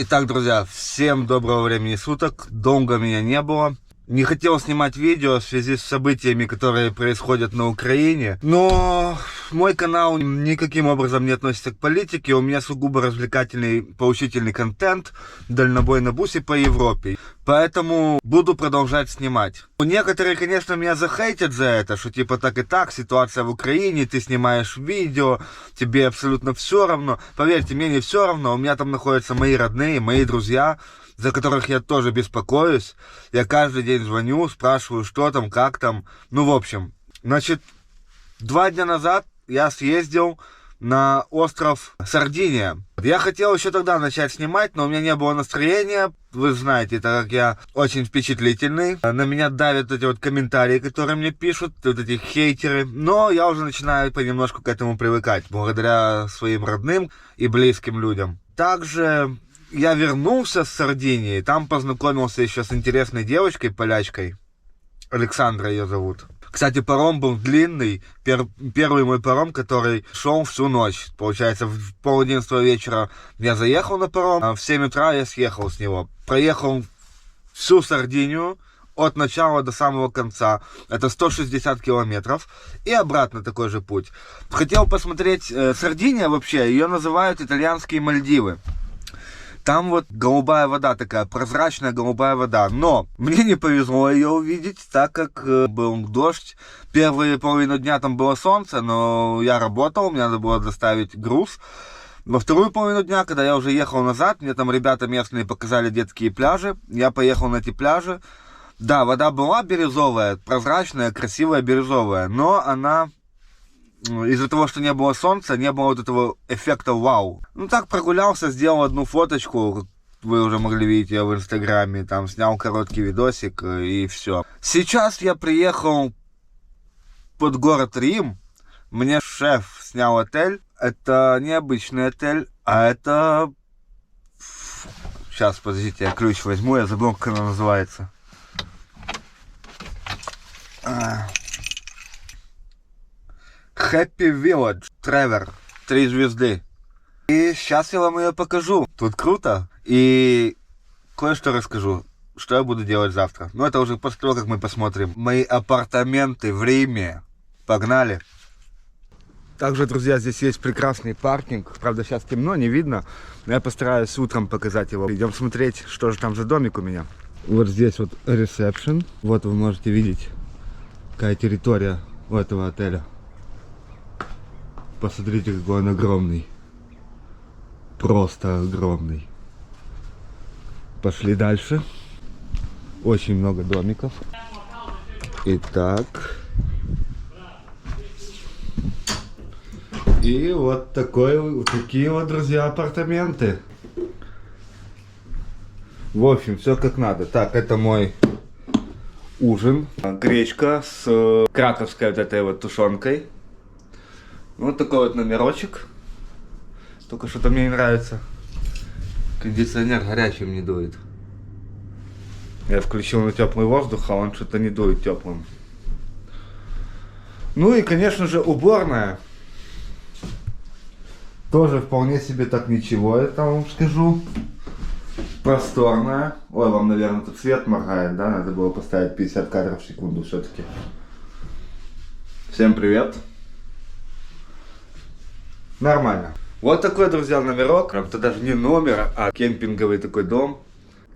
Итак, друзья, всем доброго времени суток. Долго меня не было. Не хотел снимать видео в связи с событиями, которые происходят на Украине. Но мой канал никаким образом не относится к политике. У меня сугубо развлекательный, поучительный контент. Дальнобой на бусе по Европе. Поэтому буду продолжать снимать. Некоторые, конечно, меня захейтят за это, что типа так и так, ситуация в Украине, ты снимаешь видео, тебе абсолютно все равно. Поверьте, мне не все равно, у меня там находятся мои родные, мои друзья, за которых я тоже беспокоюсь. Я каждый день звоню, спрашиваю, что там, как там. Ну, в общем, значит, 2 дня назад я съездил на остров Сардиния. Я хотел еще тогда начать снимать, но у меня не было настроения. Вы знаете, так как я очень впечатлительный. На меня давят эти вот комментарии, которые мне пишут, вот эти хейтеры. Но я уже начинаю понемножку к этому привыкать, благодаря своим родным и близким людям. Также я вернулся с Сардинии, там познакомился еще с интересной девочкой, полячкой. Александра ее зовут. Кстати, паром был длинный, первый мой паром, который шел всю ночь. Получается, в 10:30 вечера я заехал на паром, а в 7 утра я съехал с него. Проехал всю Сардинию, от начала до самого конца. Это 160 километров. И обратно такой же путь. Хотел посмотреть, Сардиния вообще, ее называют итальянские Мальдивы. Там вот голубая вода такая, прозрачная голубая вода. Но мне не повезло ее увидеть, так как был дождь. Первые половину дня там было солнце, но я работал, мне надо было доставить груз. Во вторую половину дня, когда я уже ехал назад, мне там ребята местные показали детские пляжи. Я поехал на эти пляжи. Да, вода была бирюзовая, прозрачная, красивая бирюзовая, но она... Из-за того, что не было солнца, не было вот этого эффекта вау. Ну так прогулялся, сделал одну фоточку, вы уже могли видеть ее в инстаграме, там снял короткий видосик и все. Сейчас я приехал под город Рим, мне шеф снял отель. Это не обычный отель, а это... Сейчас, подождите, я ключ возьму, я забыл, как она называется. Happy Village, Тревор, 3 звезды. И сейчас я вам ее покажу. Тут круто. И кое-что расскажу, что я буду делать завтра. Но это уже после того, как мы посмотрим мои апартаменты в Риме. Погнали. Также, друзья, здесь есть прекрасный паркинг. Правда, сейчас темно, не видно. Но я постараюсь утром показать его. Идем смотреть, что же там за домик у меня. Вот здесь вот ресепшн. Вот вы можете видеть, какая территория у этого отеля. Посмотрите, какой он огромный. Просто огромный. Пошли дальше. Очень много домиков. Итак. И вот такие вот, друзья, апартаменты. В общем, все как надо. Так, это мой ужин. Гречка с краковской вот этой вот тушенкой. Вот такой вот номерочек. Только что-то мне не нравится. Кондиционер горячим не дует. Я включил на теплый воздух, а он что-то не дует теплым. Ну и, конечно же, уборная. Тоже вполне себе так ничего, я там вам скажу. Просторная. Ой, вам, наверное, тут свет моргает, да? Надо было поставить 50 кадров в секунду все-таки. Всем привет. Нормально. Вот такой, друзья, номерок. Это даже не номер, а кемпинговый такой дом.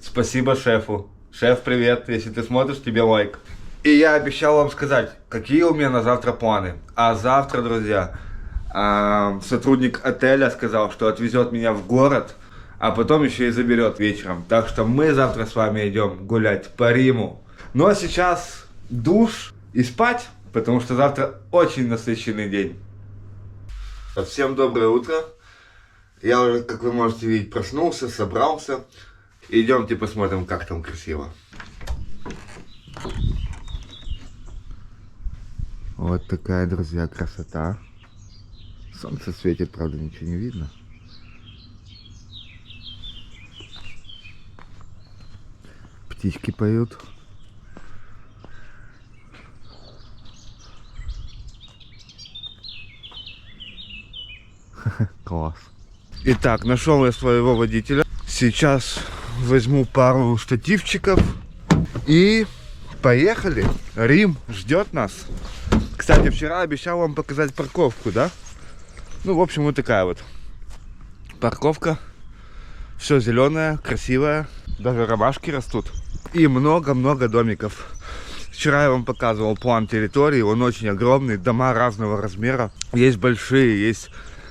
Спасибо шефу. Шеф, привет. Если ты смотришь, тебе лайк. И я обещал вам сказать, какие у меня на завтра планы. А завтра, друзья, сотрудник отеля сказал, что отвезет меня в город, а потом еще и заберет вечером. Так что мы завтра с вами идем гулять по Риму. Ну а сейчас душ и спать, потому что завтра очень насыщенный день. Всем доброе утро. Я уже, как вы можете видеть, проснулся, собрался. Идемте посмотрим, как там красиво. Вот такая, друзья, красота. Солнце светит, правда, ничего не видно. Птички поют. Класс. Итак, нашел я своего водителя. Сейчас возьму пару штативчиков и поехали. Рим ждет нас. Кстати, вчера обещал вам показать парковку, да? Ну, в общем, вот такая вот парковка. Все зеленое, красивое. Даже ромашки растут. И много-много домиков. Вчера я вам показывал план территории. Он очень огромный. Дома разного размера. Есть большие, есть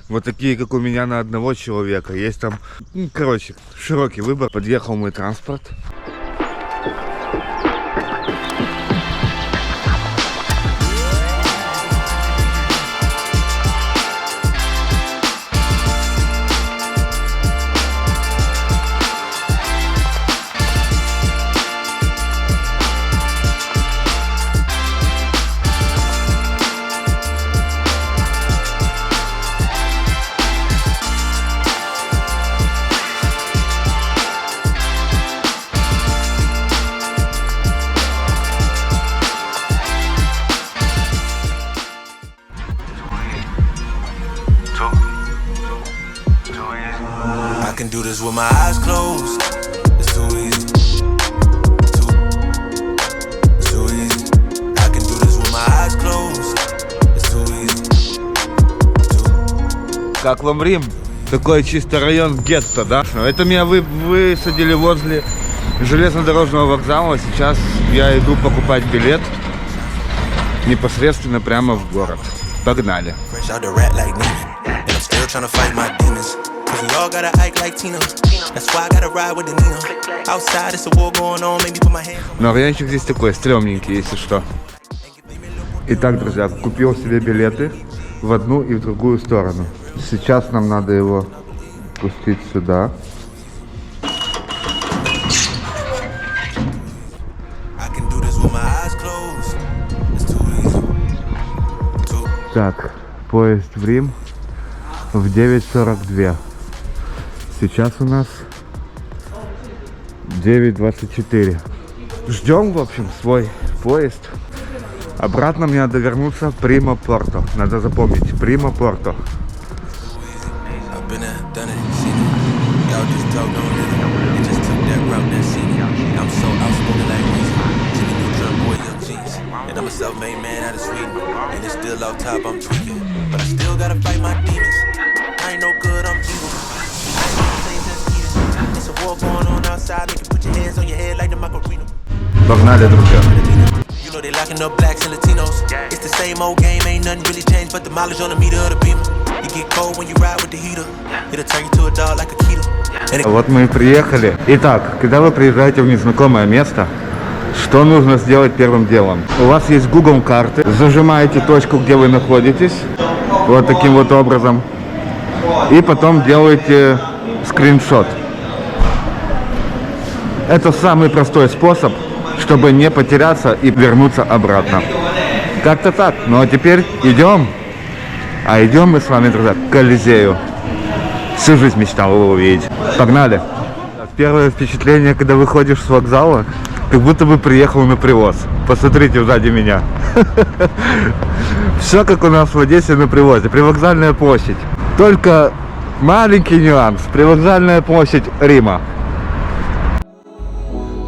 вот такие, как у меня, на одного человека. Есть там, ну, короче, широкий выбор. Подъехал мой транспорт. I can do this with my eyes closed. It's too easy. It's too easy. I can do this with my eyes closed. It's too easy. Как вам Рим? Такой чисто район гетто, да? Это меня высадили возле железнодорожного вокзала. Сейчас я иду покупать билет непосредственно прямо в город. Погнали. Но райончик здесь такой стрёмненький, если что. Итак, друзья, купил себе билеты в одну и в другую сторону. Сейчас нам надо его пустить сюда. Так, поезд в Рим в 9:42. Сейчас у нас 9:24. Ждем, в общем, свой поезд. Обратно мне надо вернуться в Primo Porto. Надо запомнить, Primo Porto. Погнали, друзья. You know they locking up blacks and Latinos. It's the same old game, ain't nothing really changed but the mileage on the meter of the beamer. You get cold when you ride with the heater. It'll turn you to a dog like a keto. Вот мы и приехали. Итак, когда вы приезжаете в незнакомое место, что нужно сделать первым делом? У вас есть Google карты, зажимаете точку, где вы находитесь, вот таким вот образом, и потом делаете скриншот. Это самый простой способ, чтобы не потеряться и вернуться обратно. Как-то так. Ну а теперь идем. А идем мы с вами, друзья, к Колизею. Всю жизнь мечтал его увидеть. Погнали. Первое впечатление, когда выходишь с вокзала, как будто бы приехал на привоз. Посмотрите сзади меня. Все как у нас в Одессе на привозе. Привокзальная площадь. Только маленький нюанс. Привокзальная площадь Рима.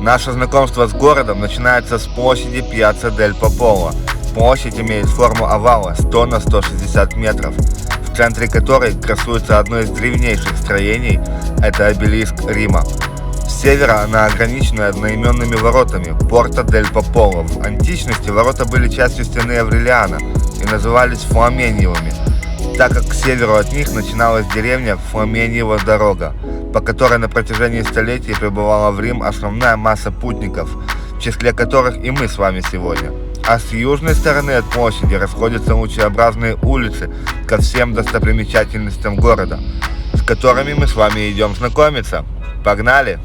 Наше знакомство с городом начинается с площади Пьяцца дель Пополо. Площадь имеет форму овала 100 на 160 метров, в центре которой красуется одно из древнейших строений – это обелиск Рима. С севера она ограничена одноименными воротами Порта дель Пополо. В античности ворота были частью стены Аврелиана и назывались Фламениевыми, так как к северу от них начиналась деревня Фламениева дорога, по которой на протяжении столетий прибывала в Рим основная масса путников, в числе которых и мы с вами сегодня. А с южной стороны от площади расходятся лучеобразные улицы ко всем достопримечательностям города, с которыми мы с вами идем знакомиться. Погнали!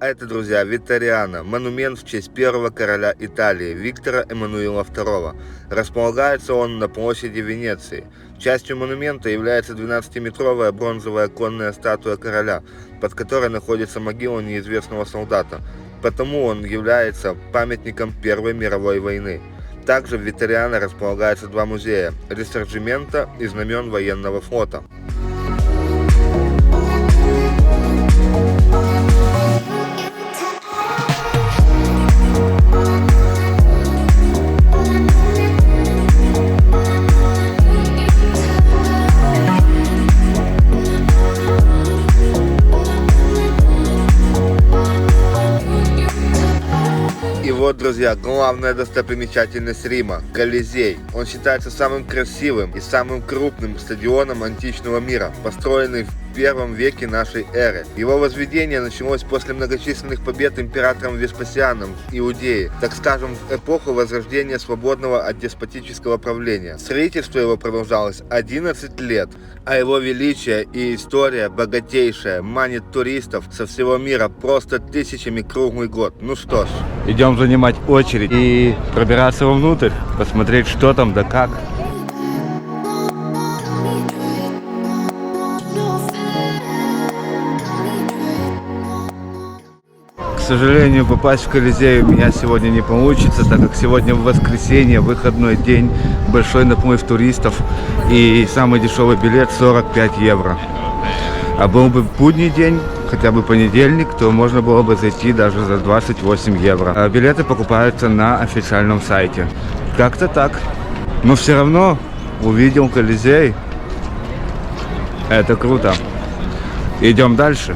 это, друзья, Витториана, монумент в честь первого короля Италии Виктора Эммануила II. Располагается он на площади Венеции. Частью монумента является 12-метровая бронзовая конная статуя короля, под которой находится могила неизвестного солдата. Потому он является памятником Первой мировой войны. Также в Витториана располагается два музея – Рисорджимента и знамен военного флота. И вот, друзья, главная достопримечательность Рима – Колизей. Он считается самым красивым и самым крупным стадионом античного мира, построенный в первом веке нашей эры. Его возведение началось после многочисленных побед императором Веспасианом в Иудее, так скажем, в эпоху возрождения свободного от деспотического правления. Строительство его продолжалось 11 лет, а его величие и история богатейшая, манит туристов со всего мира просто тысячами круглый год. Ну что ж, идем занимать очередь и пробираться вовнутрь, посмотреть, что там да как. К сожалению, попасть в Колизей у меня сегодня не получится, так как сегодня в воскресенье, выходной день, большой наплыв туристов и самый дешевый билет 45 евро. А был бы будний день, хотя бы понедельник, то можно было бы зайти даже за 28 евро. А билеты покупаются на официальном сайте. Как-то так. Но все равно увидел Колизей. Это круто. Идем дальше.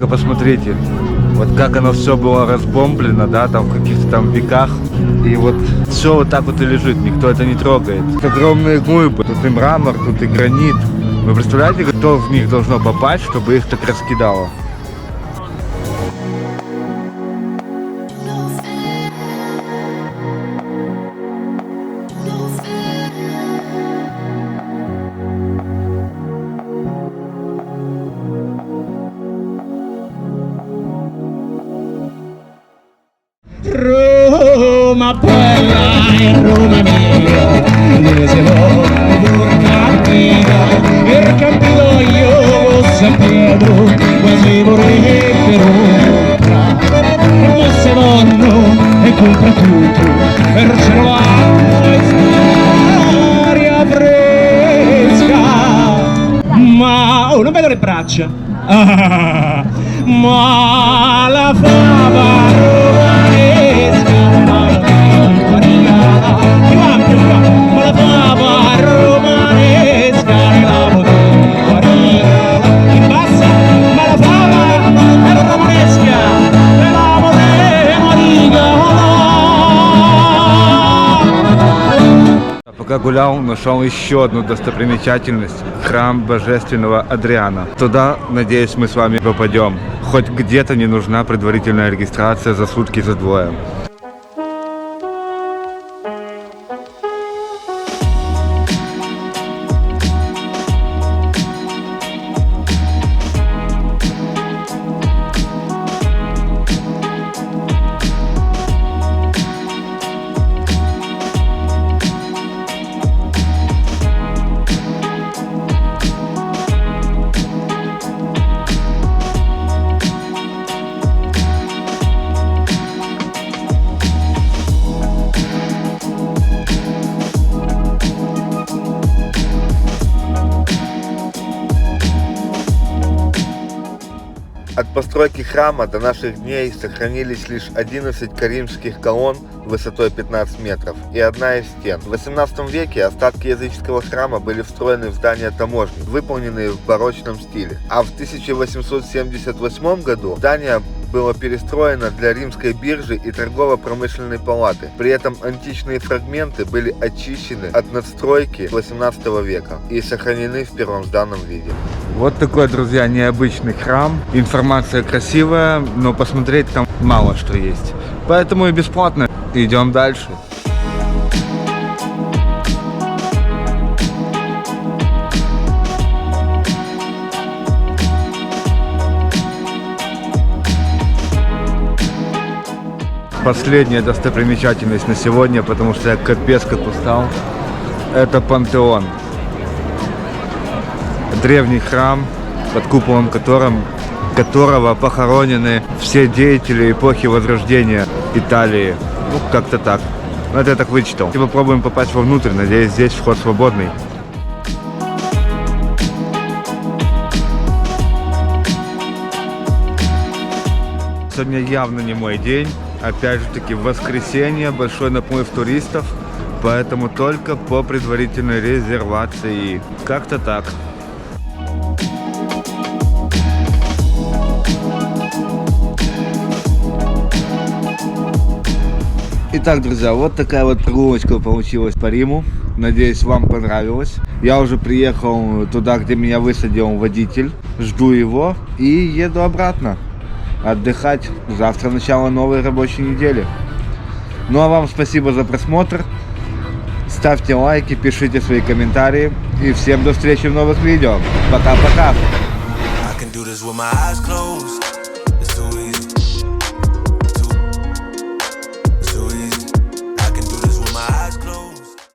Посмотрите, вот как оно все было разбомблено, да, там в каких-то там веках. И вот все вот так вот и лежит, никто это не трогает. Огромные глыбы, тут и мрамор, тут и гранит. Вы представляете, кто в них должно попасть, чтобы их так раскидало? Roma bella e Roma mia, dove si vuole portarmela, per Campidoglio, San Pietro, quasi vorrebbero comprare, ma se vanno e compra tutto, per cercare l'aria fresca, ma oh, non vedo le braccia, ma la fava romanesca, più ampio, ma la fava romanesca la potevo dire in bassa, ma la fava era romanesca e la potevo dire. Пока гулял, нашел еще одну достопримечательность – храм Божественного Адриана. Туда, надеюсь, мы с вами попадем. Хоть где-то не нужна предварительная регистрация за сутки, за двое. постройки храма до наших дней сохранились лишь 11 коринфских колонн высотой 15 метров и одна из стен. В 18 веке остатки языческого храма были встроены в здание таможни, выполненные в барочном стиле. А в 1878 году здание было перестроено для римской биржи и торгово-промышленной палаты. При этом античные фрагменты были очищены от надстройки 18 века и сохранены в первозданном виде. Вот такой, друзья, необычный храм. Информация красивая, но посмотреть там мало что есть. Поэтому и бесплатно. Идем дальше. Последняя достопримечательность на сегодня, потому что я капец как устал. Это Пантеон. Древний храм, под куполом которого похоронены все деятели эпохи Возрождения Италии. Ну, как-то так. Ну, это я так вычитал. И попробуем попасть вовнутрь, надеюсь, здесь вход свободный. Сегодня явно не мой день. Опять же таки, в воскресенье, большой наплыв туристов, поэтому только по предварительной резервации. Как-то так. Итак, друзья, вот такая вот прогулочка получилась по Риму. Надеюсь, вам понравилось. Я уже приехал туда, где меня высадил водитель. Жду его и еду обратно отдыхать. Завтра начало новой рабочей недели. Ну а вам спасибо за просмотр. Ставьте лайки, пишите свои комментарии. И всем до встречи в новых видео. Пока-пока.